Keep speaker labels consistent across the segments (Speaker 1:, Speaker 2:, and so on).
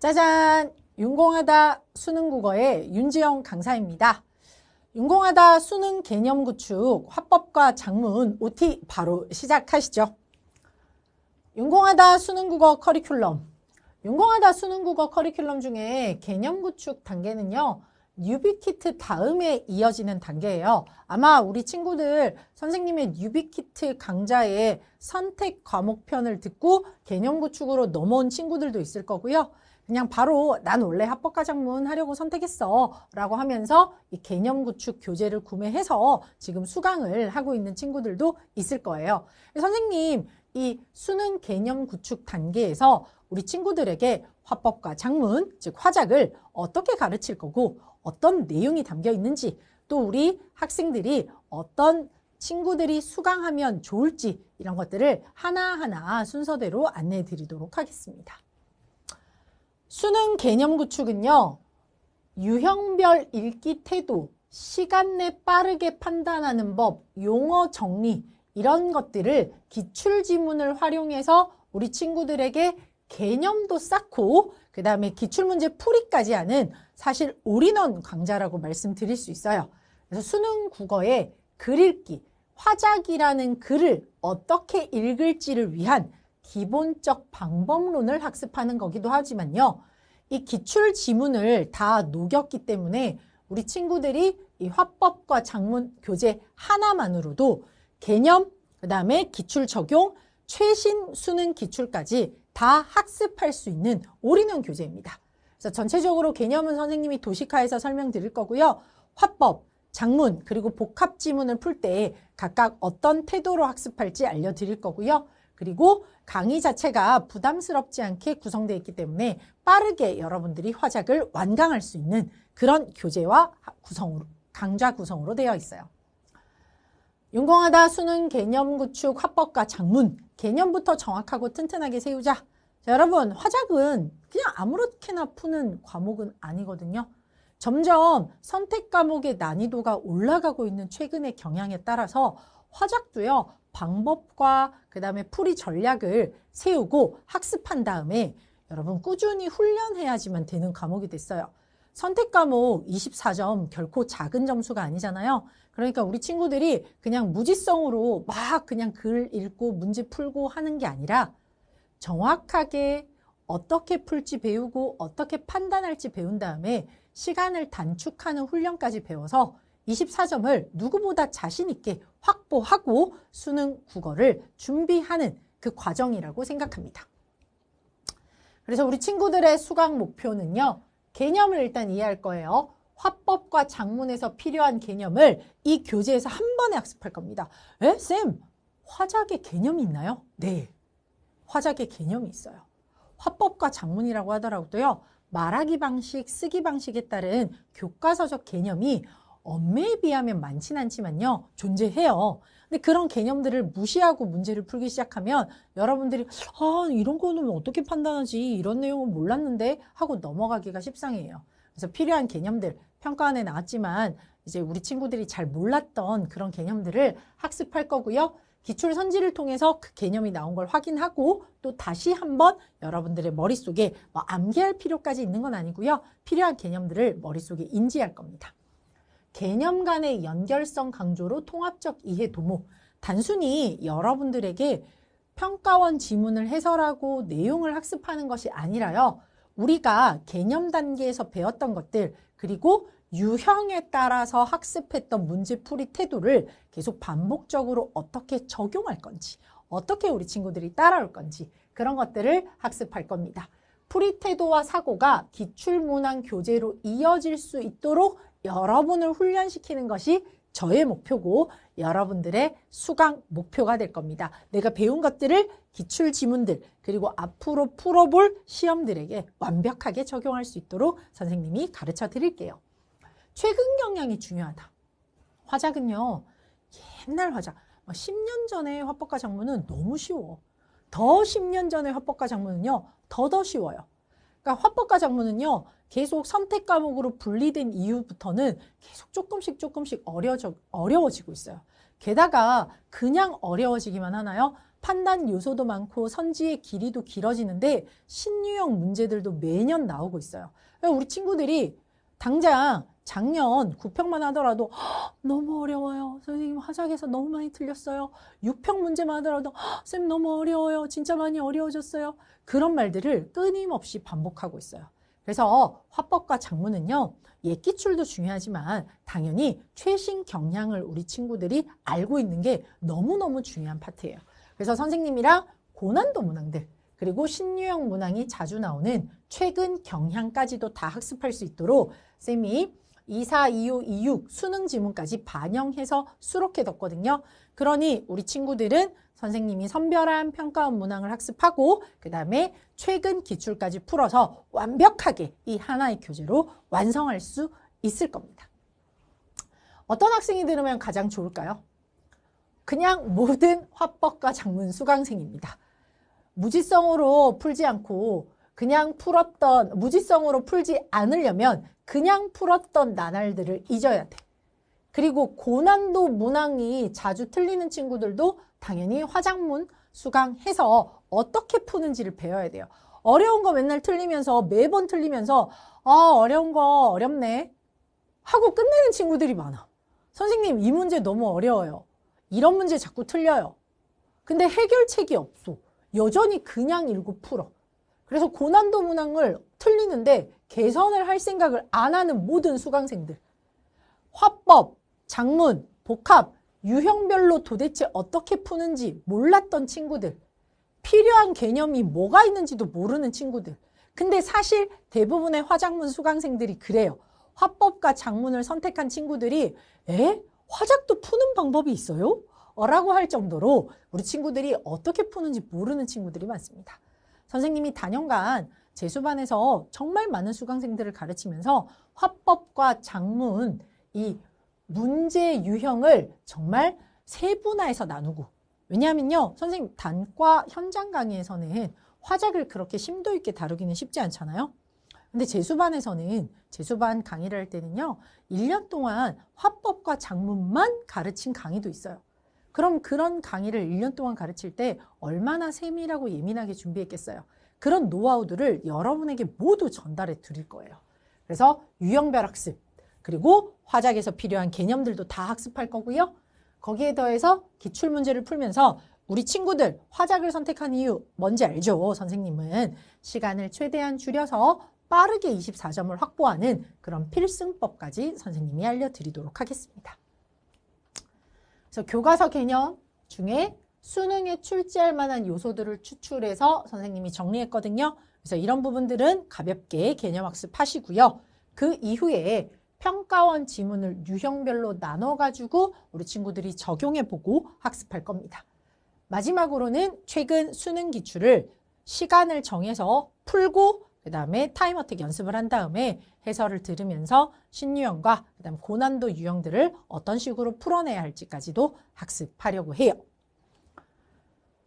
Speaker 1: 짜잔! 윤공하다 수능국어의 윤지영 강사입니다. 윤공하다 수능 개념 구축 화법과 작문 OT 바로 시작하시죠. 윤공하다 수능국어 커리큘럼. 윤공하다 수능국어 커리큘럼 중에 개념 구축 단계는요. 뉴비키트 다음에 이어지는 단계예요. 아마 우리 친구들 선생님의 뉴비키트 강좌의 선택 과목편을 듣고 개념 구축으로 넘어온 친구들도 있을 거고요. 그냥 바로 난 원래 합법과 작문 하려고 선택했어 라고 하면서 이 개념 구축 교재를 구매해서 지금 수강을 하고 있는 친구들도 있을 거예요. 선생님, 이 수능 개념 구축 단계에서 우리 친구들에게 화법과 작문, 즉 화작을 어떻게 가르칠 거고 어떤 내용이 담겨 있는지, 또 우리 학생들이 어떤 친구들이 수강하면 좋을지 이런 것들을 하나하나 순서대로 안내해 드리도록 하겠습니다. 수능 개념 구축은요. 유형별 읽기 태도, 시간 내 빠르게 판단하는 법, 용어 정리 이런 것들을 기출지문을 활용해서 우리 친구들에게 개념도 쌓고 그 다음에 기출문제 풀이까지 하는 사실 올인원 강좌라고 말씀드릴 수 있어요. 그래서 수능 국어의 글 읽기, 화작이라는 글을 어떻게 읽을지를 위한 기본적 방법론을 학습하는 거기도 하지만요. 이 기출 지문을 다 녹였기 때문에 우리 친구들이 이 화법과 작문 교재 하나만으로도 개념, 그 다음에 기출 적용, 최신 수능 기출까지 다 학습할 수 있는 올인원 교재입니다. 그래서 전체적으로 개념은 선생님이 도식화해서 설명드릴 거고요. 화법, 작문, 그리고 복합 지문을 풀 때 각각 어떤 태도로 학습할지 알려드릴 거고요. 그리고 강의 자체가 부담스럽지 않게 구성되어 있기 때문에 빠르게 여러분들이 화작을 완강할 수 있는 그런 교재와 구성으로, 강좌 구성으로 되어 있어요. 윤공하다 수능 개념 구축 화법과 작문, 개념부터 정확하고 튼튼하게 세우자. 자, 여러분, 화작은 그냥 아무렇게나 푸는 과목은 아니거든요. 점점 선택 과목의 난이도가 올라가고 있는 최근의 경향에 따라서 화작도요. 방법과 그 다음에 풀이 전략을 세우고 학습한 다음에 여러분 꾸준히 훈련해야지만 되는 과목이 됐어요. 선택 과목 24점 결코 작은 점수가 아니잖아요. 그러니까 우리 친구들이 그냥 무지성으로 막 그냥 글 읽고 문제 풀고 하는 게 아니라 정확하게 어떻게 풀지 배우고 어떻게 판단할지 배운 다음에 시간을 단축하는 훈련까지 배워서 24점을 누구보다 자신 있게 확보하고 수능 국어를 준비하는 그 과정이라고 생각합니다. 그래서 우리 친구들의 수강 목표는요. 개념을 일단 이해할 거예요. 화법과 작문에서 필요한 개념을 이 교재에서 한 번에 학습할 겁니다. 에? 쌤, 화작의 개념이 있나요? 네, 화작의 개념이 있어요. 화법과 작문이라고 하더라도요. 말하기 방식, 쓰기 방식에 따른 교과서적 개념이 엄매에 비하면 많진 않지만요. 존재해요. 근데 그런 개념들을 무시하고 문제를 풀기 시작하면 여러분들이 이런 거는 어떻게 판단하지? 이런 내용은 몰랐는데 하고 넘어가기가 십상이에요. 그래서 필요한 개념들, 평가안에 나왔지만 이제 우리 친구들이 잘 몰랐던 그런 개념들을 학습할 거고요. 기출 선지를 통해서 그 개념이 나온 걸 확인하고 또 다시 한번 여러분들의 머릿속에 암기할 필요까지 있는 건 아니고요. 필요한 개념들을 머릿속에 인지할 겁니다. 개념 간의 연결성 강조로 통합적 이해 도모. 단순히 여러분들에게 평가원 지문을 해설하고 내용을 학습하는 것이 아니라요. 우리가 개념 단계에서 배웠던 것들 그리고 유형에 따라서 학습했던 문제풀이 태도를 계속 반복적으로 어떻게 적용할 건지 어떻게 우리 친구들이 따라올 건지 그런 것들을 학습할 겁니다. 풀이 태도와 사고가 기출문항 교재로 이어질 수 있도록 여러분을 훈련시키는 것이 저의 목표고 여러분들의 수강 목표가 될 겁니다. 내가 배운 것들을 기출 지문들 그리고 앞으로 풀어볼 시험들에게 완벽하게 적용할 수 있도록 선생님이 가르쳐 드릴게요. 최근 경향이 중요하다. 화작은요. 옛날 화작. 10년 전의 화법과 작문은 너무 쉬워. 더 10년 전의 화법과 작문은요. 더 쉬워요. 그러니까 화법과 작문은요. 계속 선택 과목으로 분리된 이후부터는 계속 조금씩 어려워지고 있어요. 게다가 그냥 어려워지기만 하나요? 판단 요소도 많고 선지의 길이도 길어지는데 신유형 문제들도 매년 나오고 있어요. 우리 친구들이 당장 작년 9평만 하더라도 너무 어려워요. 선생님 화작에서 너무 많이 틀렸어요. 6평 문제만 하더라도 쌤 너무 어려워요. 진짜 많이 어려워졌어요. 그런 말들을 끊임없이 반복하고 있어요. 그래서 화법과 작문은요. 예기출도 중요하지만 당연히 최신 경향을 우리 친구들이 알고 있는 게 너무너무 중요한 파트예요. 그래서 선생님이랑 고난도 문항들 그리고 신유형 문항이 자주 나오는 최근 경향까지도 다 학습할 수 있도록 쌤이 24, 25, 26 수능 지문까지 반영해서 수록해뒀거든요. 그러니 우리 친구들은 선생님이 선별한 평가원 문항을 학습하고 그 다음에 최근 기출까지 풀어서 완벽하게 이 하나의 교재로 완성할 수 있을 겁니다. 어떤 학생이 들으면 가장 좋을까요? 그냥 모든 화법과 작문 수강생입니다. 무지성으로 풀지 않고 그냥 풀었던 무지성으로 풀지 않으려면 그냥 풀었던 나날들을 잊어야 돼. 그리고 고난도 문항이 자주 틀리는 친구들도 당연히 화작문 수강해서 어떻게 푸는지를 배워야 돼요. 어려운 거 맨날 틀리면서 매번 틀리면서 어려운 거 어렵네 하고 끝내는 친구들이 많아. 선생님 이 문제 너무 어려워요. 이런 문제 자꾸 틀려요. 근데 해결책이 없어. 여전히 그냥 읽고 풀어. 그래서 고난도 문항을 틀리는데 개선을 할 생각을 안 하는 모든 수강생들. 화법, 작문, 복합, 유형별로 도대체 어떻게 푸는지 몰랐던 친구들. 필요한 개념이 뭐가 있는지도 모르는 친구들. 근데 사실 대부분의 화작문 수강생들이 그래요. 화법과 작문을 선택한 친구들이 화작도 푸는 방법이 있어요? 라고 할 정도로 우리 친구들이 어떻게 푸는지 모르는 친구들이 많습니다. 선생님이 단연간 재수반에서 정말 많은 수강생들을 가르치면서 화법과 작문, 이 문제 유형을 정말 세분화해서 나누고 왜냐하면요. 선생님 단과 현장 강의에서는 화작을 그렇게 심도 있게 다루기는 쉽지 않잖아요. 근데 재수반에서는 재수반 강의를 할 때는요. 1년 동안 화법과 작문만 가르친 강의도 있어요. 그럼 그런 강의를 1년 동안 가르칠 때 얼마나 세밀하고 예민하게 준비했겠어요. 그런 노하우들을 여러분에게 모두 전달해 드릴 거예요. 그래서 유형별 학습, 그리고 화작에서 필요한 개념들도 다 학습할 거고요. 거기에 더해서 기출문제를 풀면서 우리 친구들 화작을 선택한 이유 뭔지 알죠? 선생님은 시간을 최대한 줄여서 빠르게 24점을 확보하는 그런 필승법까지 선생님이 알려드리도록 하겠습니다. 그래서 교과서 개념 중에 수능에 출제할 만한 요소들을 추출해서 선생님이 정리했거든요. 그래서 이런 부분들은 가볍게 개념 학습하시고요. 그 이후에 평가원 지문을 유형별로 나눠가지고 우리 친구들이 적용해보고 학습할 겁니다. 마지막으로는 최근 수능 기출을 시간을 정해서 풀고 그 다음에 타임어택 연습을 한 다음에 해설을 들으면서 신유형과 그 다음 고난도 유형들을 어떤 식으로 풀어내야 할지까지도 학습하려고 해요.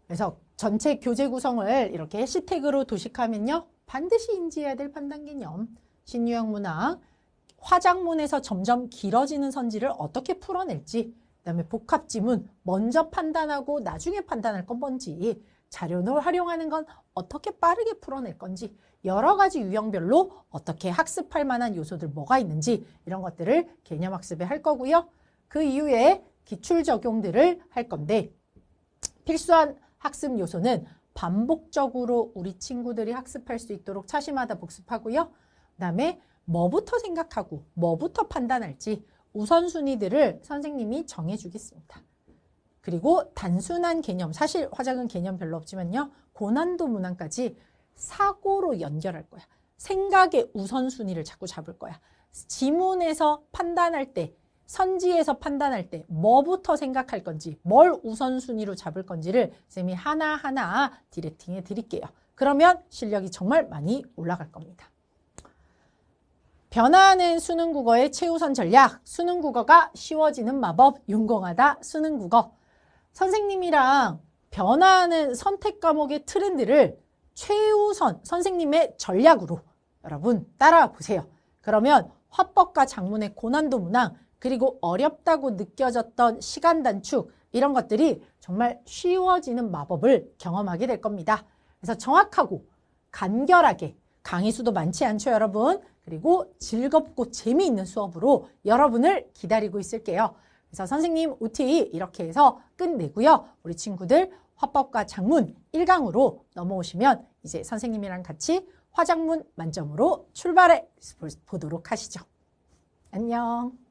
Speaker 1: 그래서 전체 교재 구성을 이렇게 해시태그로 도식하면요. 반드시 인지해야 될 판단 개념, 신유형 문항, 화작문에서 점점 길어지는 선지를 어떻게 풀어낼지, 그 다음에 복합 지문, 먼저 판단하고 나중에 판단할 건 뭔지, 자료를 활용하는 건 어떻게 빠르게 풀어낼 건지, 여러 가지 유형별로 어떻게 학습할 만한 요소들 뭐가 있는지 이런 것들을 개념 학습에 할 거고요. 그 이후에 기출 적용들을 할 건데 필수한 학습 요소는 반복적으로 우리 친구들이 학습할 수 있도록 차시마다 복습하고요. 그 다음에 뭐부터 생각하고 뭐부터 판단할지 우선순위들을 선생님이 정해주겠습니다. 그리고 단순한 개념, 사실 화작은 개념 별로 없지만요. 고난도 문항까지 사고로 연결할 거야. 생각의 우선순위를 자꾸 잡을 거야. 지문에서 판단할 때, 선지에서 판단할 때 뭐부터 생각할 건지, 뭘 우선순위로 잡을 건지를 쌤이 하나하나 디렉팅해 드릴게요. 그러면 실력이 정말 많이 올라갈 겁니다. 변화하는 수능국어의 최우선 전략, 수능국어가 쉬워지는 마법, 윤공하다 수능국어. 선생님이랑 변화하는 선택 과목의 트렌드를 최우선 선생님의 전략으로 여러분 따라와 보세요. 그러면 화법과 작문의 고난도 문항, 그리고 어렵다고 느껴졌던 시간 단축, 이런 것들이 정말 쉬워지는 마법을 경험하게 될 겁니다. 그래서 정확하고 간결하게 강의 수도 많지 않죠, 여러분? 그리고 즐겁고 재미있는 수업으로 여러분을 기다리고 있을게요. 그래서 선생님 OT 이렇게 해서 끝내고요. 우리 친구들 화법과 작문 1강으로 넘어오시면 이제 선생님이랑 같이 화작문 만점으로 출발해 보도록 하시죠. 안녕.